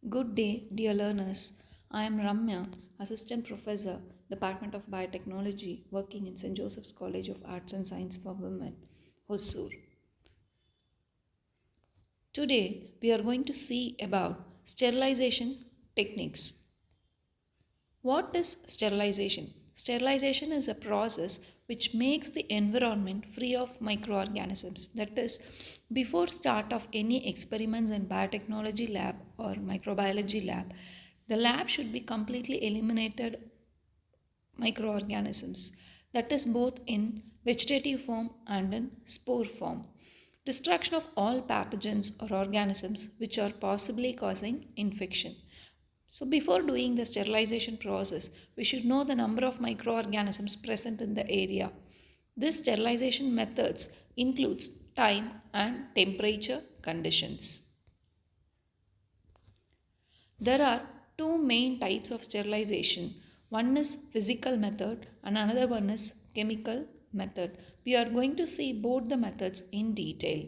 Good day, dear learners. I am Ramya, Assistant Professor, Department of Biotechnology, working in St. Joseph's College of Arts and Science for Women, Hosur. Today, we are going to see about sterilization techniques. What is sterilization? Sterilization is a process which makes the environment free of microorganisms. That is, before start of any experiments in biotechnology lab or microbiology lab, the lab should be completely eliminated microorganisms. That is both in vegetative form and in spore form. Destruction of all pathogens or organisms which are possibly causing infection. So before doing the sterilization process, we should know the number of microorganisms present in the area. This sterilization methods includes time and temperature conditions. There are two main types of sterilization. One is physical method and another one is chemical method. We are going to see both the methods in detail.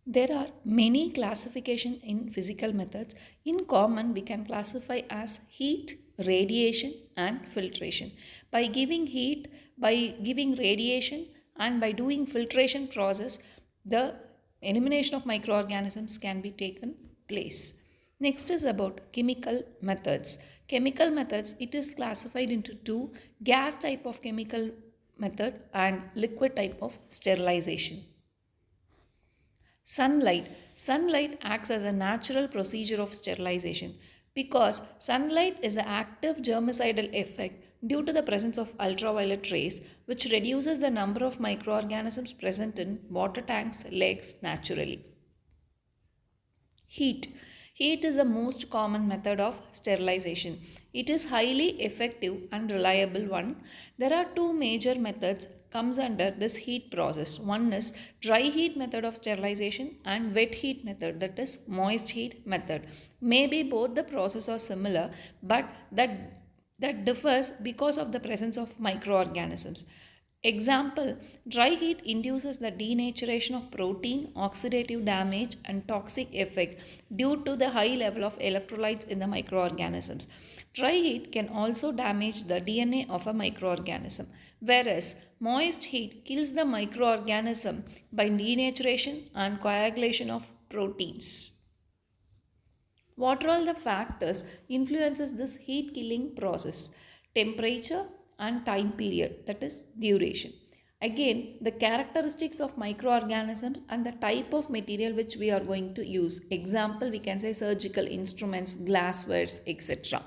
There are many classification in physical methods. In common, we can classify as heat, radiation and filtration. By giving heat, by giving radiation and by doing filtration process, the elimination of microorganisms can be taken place. Next is about chemical methods. Chemical methods, it is classified into two: gas type of chemical method and liquid type of sterilization. Sunlight. Sunlight acts as a natural procedure of sterilization because sunlight is an active germicidal effect due to the presence of ultraviolet rays, which reduces the number of microorganisms present in water tanks, lakes naturally. Heat. Heat is the most common method of sterilization. It is highly effective and reliable one. There are two major methods comes under this heat process. One is dry heat method of sterilization and wet heat method, that is moist heat method. Maybe both the process are similar, but that differs because of the presence of microorganisms. Example, dry heat induces the denaturation of protein, oxidative damage and toxic effect due to the high level of electrolytes in the microorganisms. Dry heat can also damage the DNA of a microorganism, whereas moist heat kills the microorganism by denaturation and coagulation of proteins. What are all the factors influences this heat killing process? Temperature and time period, that is duration. Again, the characteristics of microorganisms and the type of material which we are going to use. Example, we can say surgical instruments, glasswares, etc.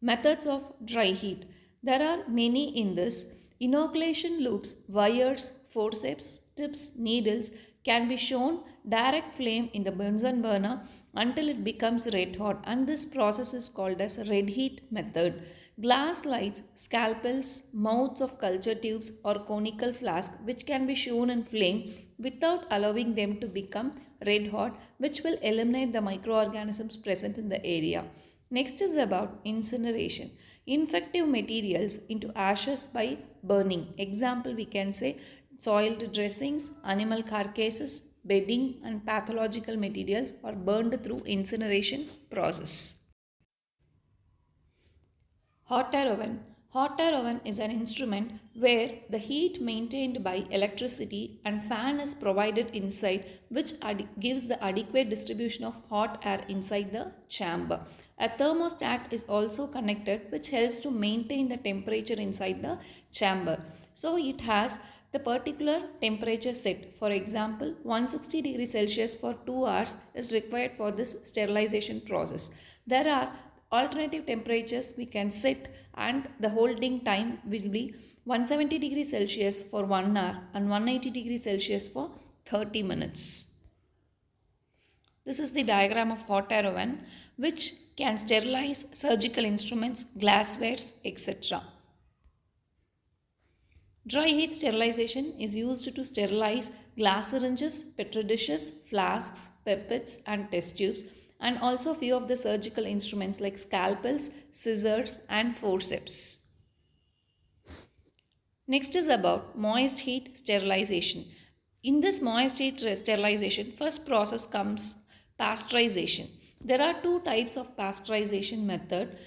Methods of dry heat. There are many in this. Inoculation loops, wires, forceps, tips, needles can be shown direct flame in the Bunsen burner until it becomes red hot, and this process is called as red heat method. Glass slides, scalpels, mouths of culture tubes or conical flask which can be shown in flame without allowing them to become red hot, which will eliminate the microorganisms present in the area. Next is about incineration. Infective materials into ashes by burning. Example, we can say soiled dressings, animal carcasses, bedding and pathological materials are burned through incineration process. Hot air oven. Hot air oven is an instrument where the heat maintained by electricity and fan is provided inside, which gives the adequate distribution of hot air inside the chamber. A thermostat is also connected, which helps to maintain the temperature inside the chamber. So it has the particular temperature set. For example, 160 degrees Celsius for 2 hours is required for this sterilization process. There are alternative temperatures we can set, and the holding time will be 170 degrees Celsius for 1 hour and 180 degrees Celsius for 30 minutes. This is the diagram of hot air oven which can sterilize surgical instruments, glasswares, etc. Dry heat sterilization is used to sterilize glass syringes, petri dishes, flasks, pipettes and test tubes, and also few of the surgical instruments like scalpels, scissors and forceps. Next is about moist heat sterilization. In this moist heat sterilization, first process comes pasteurization. There are two types of pasteurization method.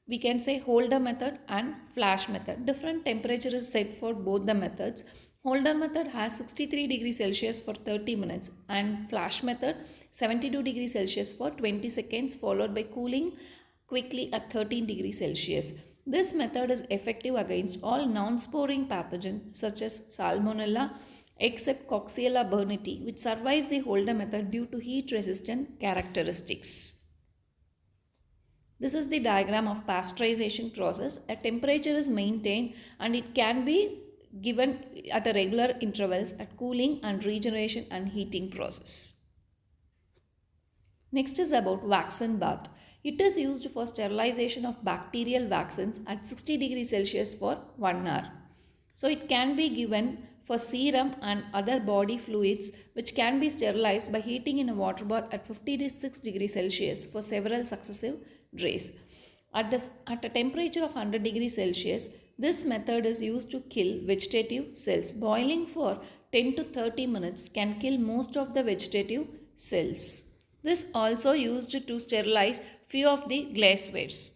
We can say Holder method and flash method. Different temperature is set for both the methods. Holder method has 63 degrees Celsius for 30 minutes and flash method 72 degrees Celsius for 20 seconds followed by cooling quickly at 13 degrees Celsius. This method is effective against all non-sporing pathogens such as Salmonella except Coxiella burnetii, which survives the Holder method due to heat resistant characteristics. This is the diagram of pasteurization process. A temperature is maintained and it can be given at a regular intervals at cooling and regeneration and heating process. Next is about vaccine bath. It is used for sterilization of bacterial vaccines at 60 degrees Celsius for 1 hour. So it can be given for serum and other body fluids which can be sterilized by heating in a water bath at 56 degrees Celsius for several successive days. At a temperature of 100 degrees Celsius, this method is used to kill vegetative cells. Boiling for 10 to 30 minutes can kill most of the vegetative cells. This also used to sterilize few of the glasswares.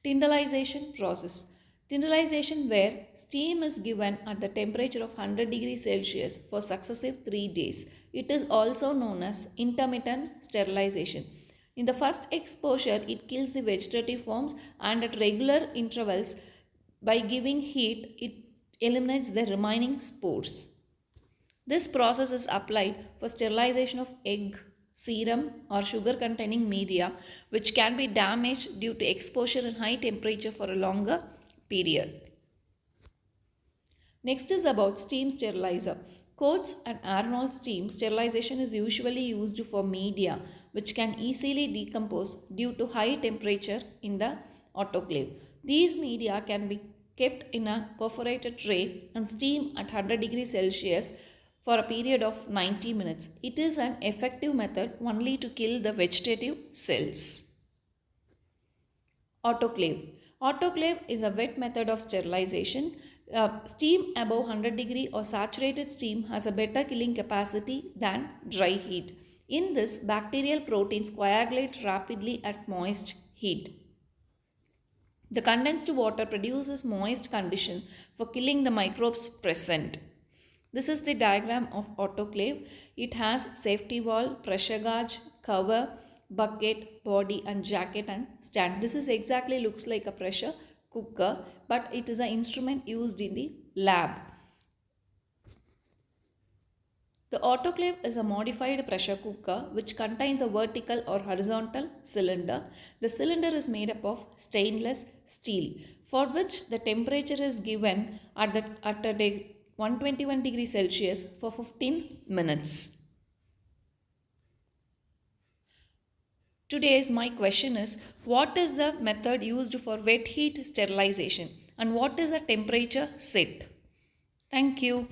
Tyndallization process. Tyndallization where steam is given at the temperature of 100 degrees Celsius for successive 3 days. It is also known as intermittent sterilization. In the first exposure, it kills the vegetative forms and at regular intervals by giving heat, it eliminates the remaining spores. This process is applied for sterilization of egg, serum or sugar containing media which can be damaged due to exposure in high temperature for a longer period. Next is about steam sterilizer. Coats and Arnold steam sterilization is usually used for media which can easily decompose due to high temperature in the autoclave. These media can be kept in a perforated tray and steam at 100 degrees Celsius for a period of 90 minutes. It is an effective method only to kill the vegetative cells. Autoclave. Autoclave is a wet method of sterilization. Steam above 100 degree or saturated steam has a better killing capacity than dry heat. In this, bacterial proteins coagulate rapidly at moist heat. The condensed water produces moist condition for killing the microbes present. This is the diagram of autoclave. It has safety valve, pressure gauge, cover, bucket, body and jacket and stand. This is exactly looks like a pressure cooker, but it is an instrument used in the lab. The autoclave is a modified pressure cooker which contains a vertical or horizontal cylinder. The cylinder is made up of stainless steel for which the temperature is given at a 121 degrees Celsius for 15 minutes. Today's my question is, what is the method used for wet heat sterilization and what is the temperature set? Thank you.